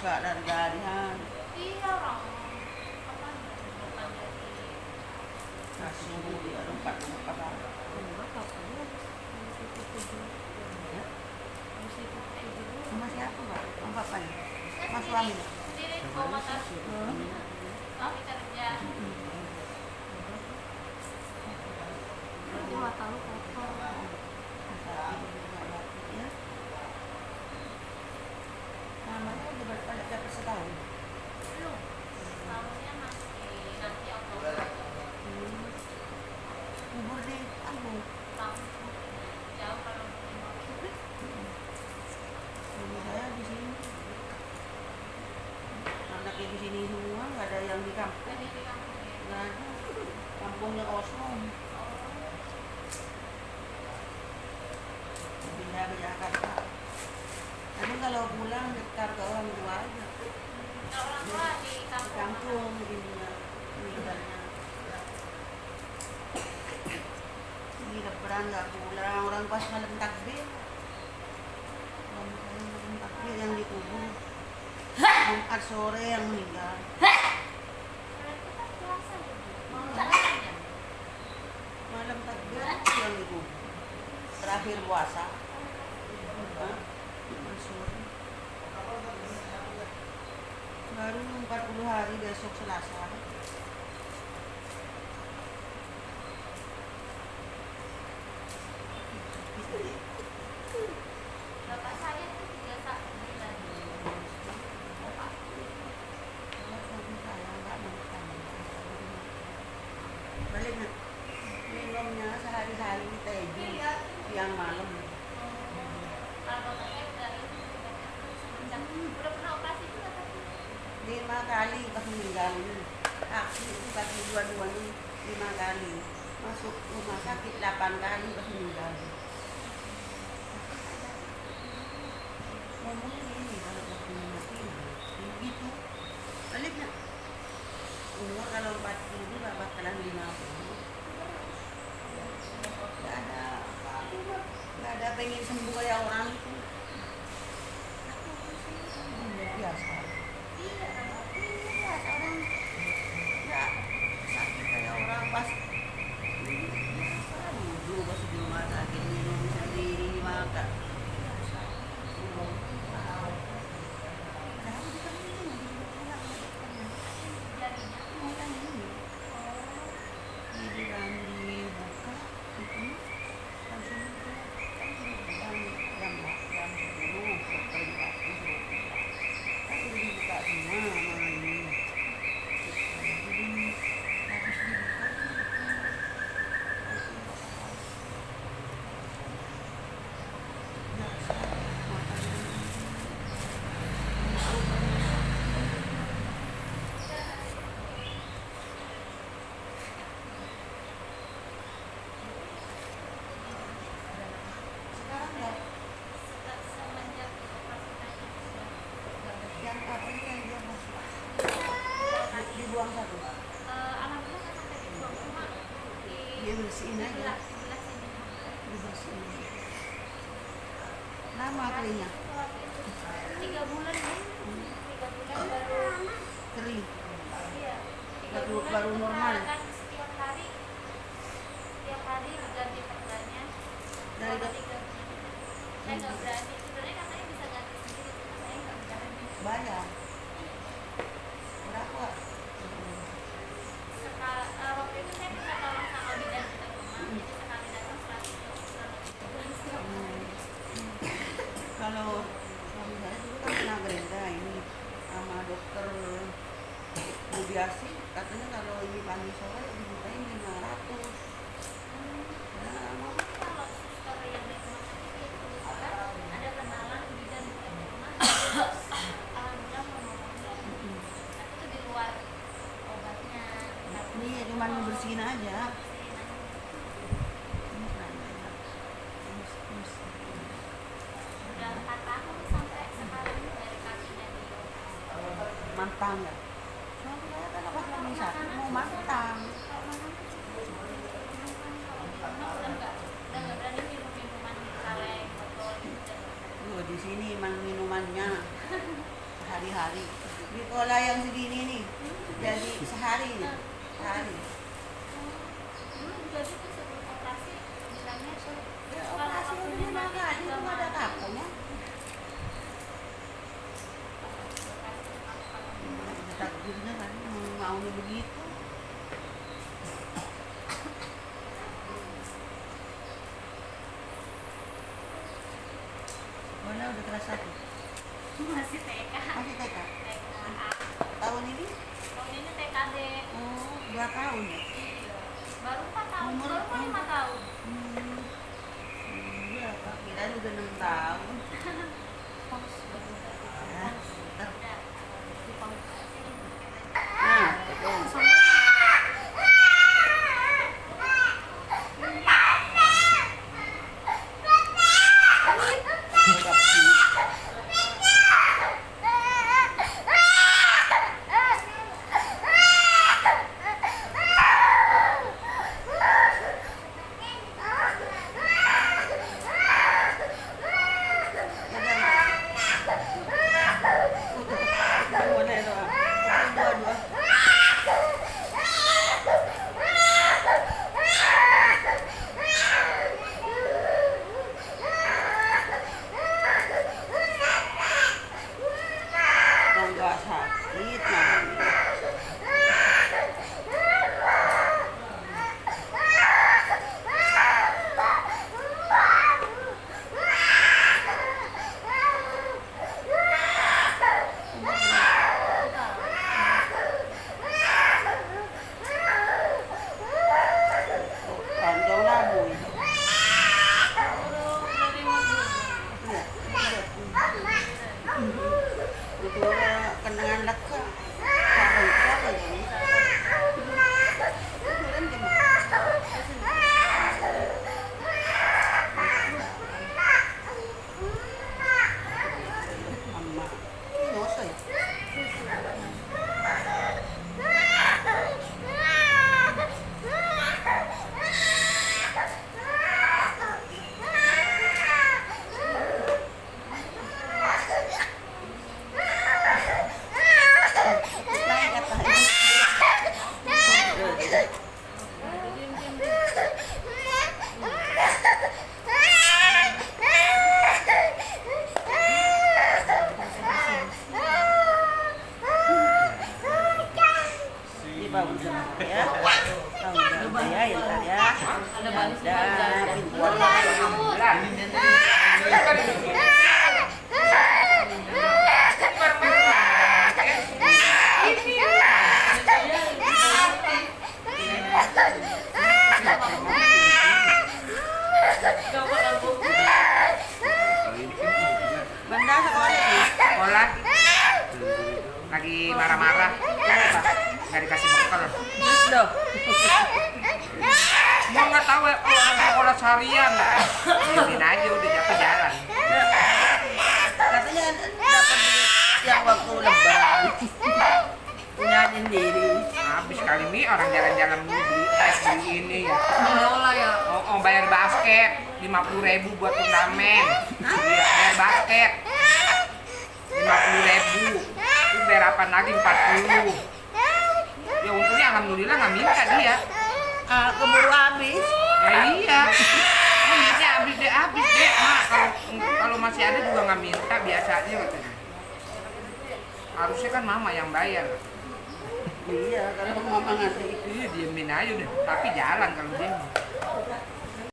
Gak dari harian. Iya orang apa bukan dari Kasih dia tempat apa? Enggak, katanya habis itu tujuh. Ya. Habis itu tujuh. Sama siapa Pak? Sama bapaknya? kan Mas sendiri suami? sendiri bawa motor suami kerja Aku nggak tahu kotor. Ya. Namanya udah balik dapat setahun. belum tahunnya masih nanti Oktober Kubur di Ambung. tahun jauh kalau Suami saya di sini. Anaknya di sini semua, nggak ada yang di kampung. ini di kampung ya. Nggak ada. Kampungnya kosong. Pindah ke Jakarta. Tapi kalau pulang daftar ke orang tua aja. Kalau orang tua di Di kampung kampung ininya, meninggalnya. Ini lebaran nggak pulang, orang pas malam takbir. Malam takbir yang dikubur. Jumat sore yang meninggal. berarti kan puasa ya mau lebaran ya Malam takbir yang dikubur. Terakhir puasa. Hah? Jumat sore. Baru 40 hari besok Selasa. bapak saya tuh 31 bulan Balik nak. Minumnya sehari-hari teju siang malam. kalau bapaknya udah ini semenjak udah pernah operasi juga tapi 5 kali pas meninggal ini. Kaki itu kaki dua-duanya 5 kali. Masuk rumah sakit 8 kali pas meninggal. Ngomongnya ini kalau waktu mati begitu. Balik nak. Umur kalau 40 nggak bakalan 50. Nggak ada pengen sembuh kayak orang itu. Biasa. Biasa orang nggak sakit kayak orang pas duduk pas di rumah sakit minum sendiri makan. Sekarang nggak semenjak dioperasikan yang apa ini yang dia masuk dibuang satu. alhamdulillah nggak sampai dibuang cuma Dia bersihin aja. dibilas ini Dibersihin. Lama keringnya. 3 bulan ya 3 bulan baru Kering. iya 3 Baru- bulan baru itu normal. kan setiap hari diganti perbannya Dari selama dok- 3 bulan saya nggak berani sebenarnya katanya bisa ganti sendiri cuma saya nggak berani Bayar. Berapa? waktu itu saya minta tolong sama bidan dekat rumah jadi sekali datang 100 Kalau suami saya dulu kan pernah gerenda ini sama dokter Budiasi, katanya kalau ini pagi sore dibukain 500. Nah, mau kalau suster yang di rumah sakit itu kan ada kenalan bidan dekat rumah alhamdulillah mau nolongin tapi itu di luar obatnya ini cuma ngebersihin aja. bersihin aja. Ini pernah. Udah 4 tahun sampai sekarang dari kakinya dioperasi. Mantang nggak? Suami saya kan pas lagi sakit mau mantang. Kalau makan kalau di rumah udah nggak berani minum minuman kaleng botol gitu. Di sini emang minumannya hari-hari. Di pola yang segini nih, jadi sehari nih, sehari. Dulu juga gitu sebelum operasi bilangnya Ya, operasi udah naga, itu nggak ada kapalnya. Takdirnya kan maunya begitu. Mana udah kelas 1? masih TK. Masih TK? TK. Tahun ini? Tahun ini TKD. Oh, 2 tahun ya? Iya. Baru 4 tahun, Umur- baru 5 tahun. Iya, Kak. Kirain udah 6 tahun. Paus baru Ya, bentar. Udah. di paus. Nah, betul. Sedap sih. Boleh doang. Dua-dua. Kalau nggak sakit namanya. Panjang labu itu. Iya. Itu orang kenangan leka. Sarung apa ini? Turun ke mana? Mama. Dosa ya? Naik atas. Ini bagus ya. Bagus ya, ya ntar ya. Ada balis di Ada bagian. pintuan. Benda sekolah nih. Sekolah lagi marah-marah, Kenapa? nggak dikasih bekal. Loh. Mau nggak tahu ya, oh ada sekolah seharian, diamin aja udah jatuh jalan. Katanya dapat duit yang waktu lebaran. Punya sendiri. Habis kali ini orang jalan-jalan beli tes beli ini ya. Olah ya. Oh, bayar basket 50.000 buat turnamen. Iya, bayar basket 50.000. Itu bayar apa lagi 40. Ya untungnya alhamdulillah nggak minta dia. Keburu habis. Ya iya. Minta habis deh. Mak kalau masih ada juga nggak minta biasa aja katanya. Harusnya kan mama yang bayar. Iya, kalau mama ngasih. Iya diemin aja udah. Tapi jalan kalau dia.